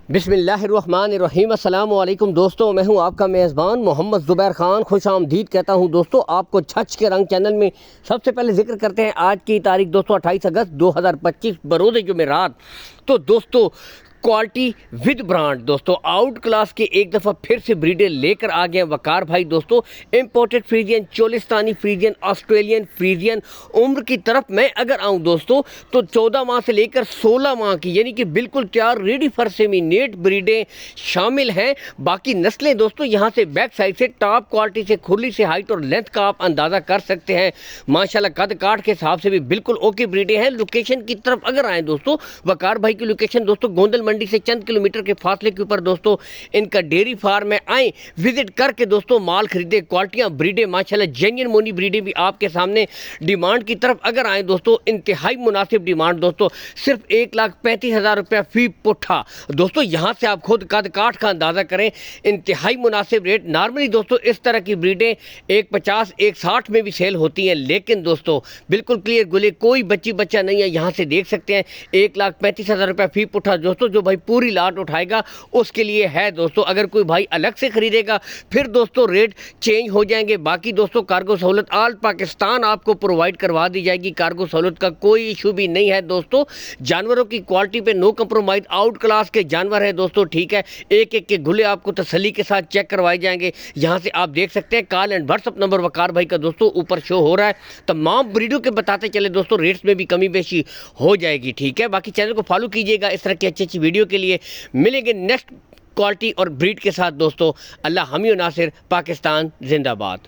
बिस्मिल्लाहिर्रहमानिर्रहीम। अस्सलाम वालेकुम दोस्तों, मैं हूं आपका मेज़बान मोहम्मद ज़ुबैर ख़ान। खुश आमदीद कहता हूं दोस्तों आपको छछ के रंग चैनल में। सबसे पहले जिक्र करते हैं आज की तारीख दोस्तों 28 अगस्त 2025 बरोज़ जुमेरात। तो दोस्तों क्वालिटी विद ब्रांड दोस्तों आउट क्लास के एक दफ़ा फिर से ब्रीडें लेकर आ गए वकार भाई दोस्तों। Imported Friesian, Cholistani Friesian, Australian Friesian. उम्र की तरफ मैं अगर आऊँ दोस्तों तो 14 माह से लेकर 16 माह की यानी कि बिल्कुल तैयार रेडी फॉर सेमिनेट ब्रीडें शामिल हैं। बाकी नस्लें दोस्तों यहाँ से बैक साइड से टॉप क्वालिटी से, खुरली से, हाइट और लेंथ का आप अंदाज़ा कर सकते हैं। माशाल्लाह कद काठ के हिसाब से भी बिल्कुल ओके ब्रीडें हैं। लोकेशन की तरफ अगर आएँ दोस्तों, वकार भाई की लोकेशन दोस्तों गोंदल मंडी से चंद किलोमीटर के फासले के ऊपर दोस्तों इनका डेयरी फार्म में आए, विजिट करके दोस्तों माल खरीदे। क्वालिटियां ब्रीडें माशाल्लाह जेन्युइन मोनी ब्रीडें भी आपके सामने। डिमांड की तरफ अगर आए दोस्तों, इंतहाई मुनासिब डिमांड दोस्तों, सिर्फ 1,35,000 रुपया फी पुट्ठा। दोस्तों यहां से आप खुद कद काठ का अंदाजा करें, इंतहाई मुनासिब रेट। नॉर्मली दोस्तों इस तरह की ब्रीडें 1,50, 1,60 में भी सेल होती हैं, लेकिन दोस्तों बिल्कुल क्लियर गुले कोई बच्चा नहीं है। यहां से देख सकते हैं 1,35,000 रुपया फी पुट्ठा दोस्तों। जो भाई पूरी लाट उठाएगा उसके लिए है दोस्तों। अगर कोई भाई अलग से खरीदेगा फिर दोस्तों रेट चेंज हो जाएंगे। बाकी दोस्तों कार्गो सहूलत ऑल पाकिस्तान आपको प्रोवाइड करवा दी जाएगी। कार्गो सहूलत का कोई इशू भी नहीं है दोस्तों। जानवरों की क्वालिटी पे नो कंप्रोमाइज, आउट क्लास के जानवर है दोस्तों, ठीक है। एक एक के गुले आपको तसल्ली के साथ चेक करवाए जाएंगे। यहाँ से आप देख सकते हैं कॉल एंड व्हाट्सअप नंबर वकार भाई का दोस्तों ऊपर शो हो रहा है। तमाम ब्रीडों के बताते चले दोस्तों, रेट्स में भी कमी बेशी हो जाएगी, ठीक है। बाकी चैनल को फॉलो कीजिएगा इस तरह की अच्छी अच्छी वीडियो के लिए। मिलेंगे नेक्स्ट क्वालिटी और ब्रीड के साथ दोस्तों। अल्लाह हामी और नासिर, पाकिस्तान जिंदाबाद।